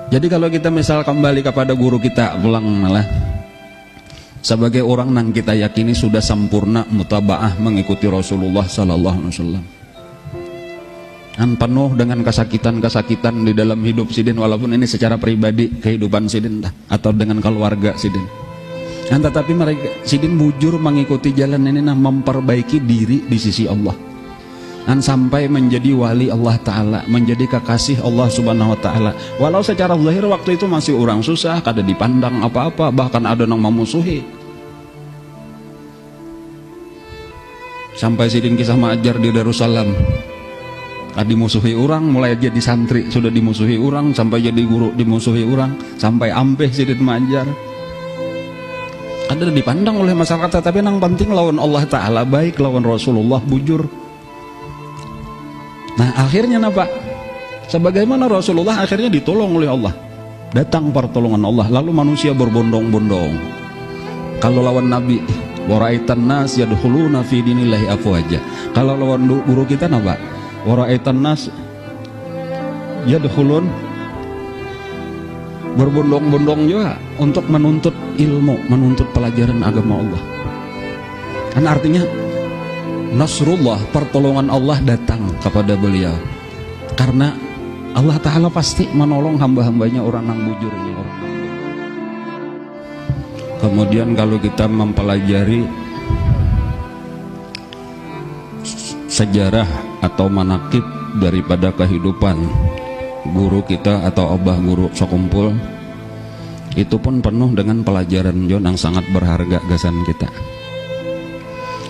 Jadi kalau kita misal kembali kepada guru kita ulang malah sebagai orang yang kita yakini sudah sempurna mutabaah mengikuti Rasulullah sallallahu alaihi wasallam. Kan penuh dengan kesakitan-kesakitan di dalam hidup sidin, walaupun ini secara pribadi kehidupan sidin atau dengan keluarga sidin. Kan tetapi mereka sidin bujur mengikuti jalan ini memperbaiki diri di sisi Allah. Dan sampai menjadi wali Allah Ta'ala, menjadi kekasih Allah Subhanahu Wa Ta'ala. Walau secara zahir waktu itu masih orang susah, kada dipandang apa-apa, bahkan ada yang memusuhi. Sampai sidin kisah mengajar di Darussalam, dimusuhi orang, mulai jadi santri sudah dimusuhi orang, sampai jadi guru dimusuhi orang, sampai ampeh sidin mengajar. Ada dipandang oleh masyarakat, tapi yang penting lawan Allah Ta'ala baik, lawan Rasulullah bujur. Nah akhirnya apa? Sebagaimana Rasulullah akhirnya ditolong oleh Allah, datang pertolongan Allah, lalu manusia berbondong-bondong. Kalau lawan Nabi, waraitan nas yadkhuluna fi dinillahi afwaja. Kalau lawan guru kita apa? Waraitan nas yadkhulun, berbondong-bondong juga untuk menuntut ilmu, menuntut pelajaran agama Allah. Kan artinya Nasrullah, pertolongan Allah datang kepada beliau karena Allah Ta'ala pasti menolong hamba-hambanya orang yang bujur ini. Kemudian kalau kita mempelajari sejarah atau manakib daripada kehidupan guru kita atau abah guru sekumpul, itu pun penuh dengan pelajaran yang sangat berharga gasan kita.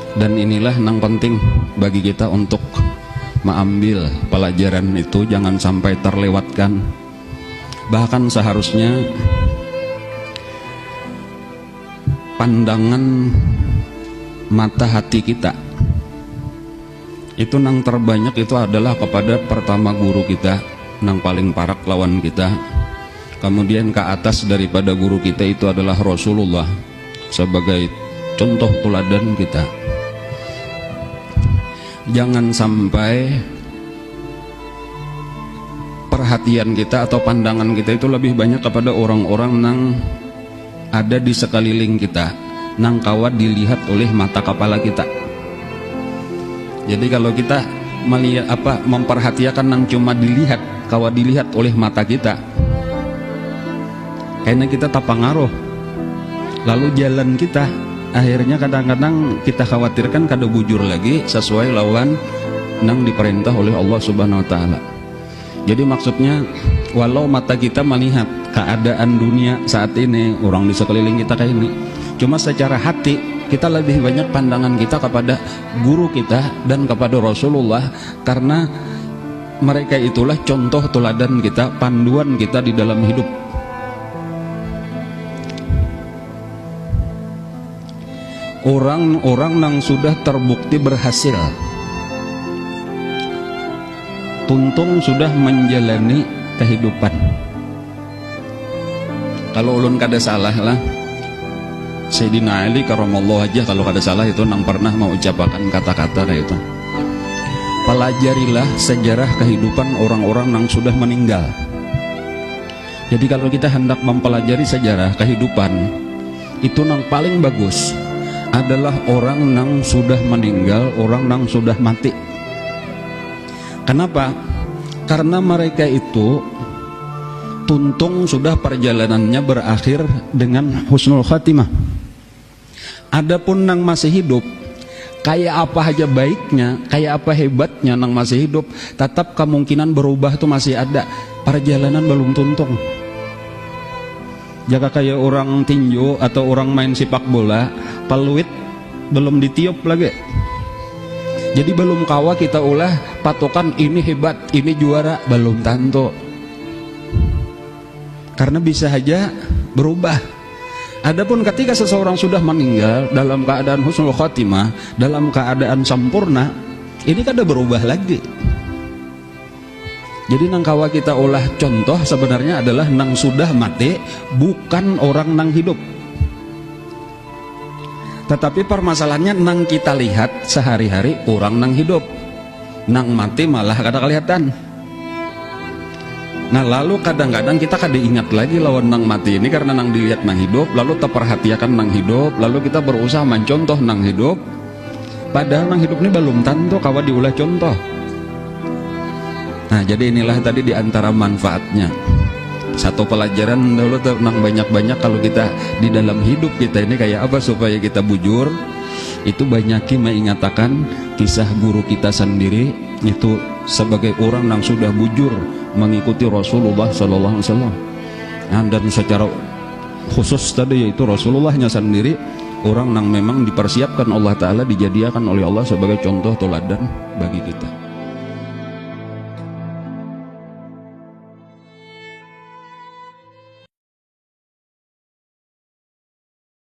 Dan inilah yang penting bagi kita untuk mengambil pelajaran itu, jangan sampai terlewatkan. Bahkan seharusnya pandangan mata hati kita itu nang terbanyak itu adalah kepada pertama guru kita, nang paling parak lawan kita. Kemudian ke atas daripada guru kita itu adalah Rasulullah sebagai contoh teladan kita. Jangan sampai perhatian kita atau pandangan kita itu lebih banyak kepada orang-orang yang ada di sekeliling kita, nang kawat dilihat oleh mata kepala kita. Jadi kalau kita melihat memperhatikan nang cuma dilihat, kawat dilihat oleh mata kita, kayaknya kita tak pengaruh. Lalu jalan kita akhirnya kadang-kadang kita khawatirkan kada bujur lagi sesuai lawan nang diperintah oleh Allah Subhanahu Wa Ta'ala. Jadi maksudnya walau mata kita melihat keadaan dunia saat ini, orang di sekeliling kita kayak ini, cuma secara hati kita lebih banyak pandangan kita kepada guru kita dan kepada Rasulullah, karena mereka itulah contoh teladan kita, panduan kita di dalam hidup. Orang-orang yang sudah terbukti berhasil, tuntung sudah menjalani kehidupan. Kalau ulun kada salah lah, Sayyidina Ali karamallahu wajhah kalau kada salah itu nang pernah mengucapkan kata-kata kayak itu. Pelajarilah sejarah kehidupan orang-orang yang sudah meninggal. Jadi kalau kita hendak mempelajari sejarah kehidupan, itu yang paling bagus adalah orang yang sudah meninggal, orang yang sudah mati. Kenapa? Karena mereka itu tuntung sudah perjalanannya berakhir dengan husnul khatimah. Adapun yang masih hidup, kayak apa aja baiknya, kayak apa hebatnya yang masih hidup, tetap kemungkinan berubah itu masih ada. Perjalanan belum tuntung. Jika kayak orang tinju atau orang main sepak bola, peluit belum ditiup lagi. Jadi belum kawa kita ulah patokan ini hebat, ini juara, belum tentu. Karena bisa saja berubah. Adapun ketika seseorang sudah meninggal dalam keadaan husnul khotimah, dalam keadaan sempurna, ini kada berubah lagi. Jadi nang kawa kita ulah contoh sebenarnya adalah nang sudah mati, bukan orang nang hidup. Tetapi permasalahannya nang kita lihat sehari-hari orang nang hidup, nang mati malah kada kelihatan. Nah lalu kadang-kadang kita kada ingat lagi lawan nang mati ini karena nang dilihat nang hidup, lalu terperhatikan nang hidup, lalu kita berusaha mencontoh nang hidup, padahal nang hidup ini belum tentu kawa diulah contoh. Nah jadi inilah tadi diantara manfaatnya. Satu pelajaran dulu nang banyak-banyak kalau kita di dalam hidup kita ini kayak apa supaya kita bujur. Itu banyaki mengatakan kisah guru kita sendiri itu sebagai orang yang sudah bujur mengikuti Rasulullah Sallallahu Alaihi Wasallam. Dan secara khusus tadi yaitu Rasulullahnya sendiri orang yang memang dipersiapkan Allah Ta'ala, dijadikan oleh Allah sebagai contoh teladan bagi kita.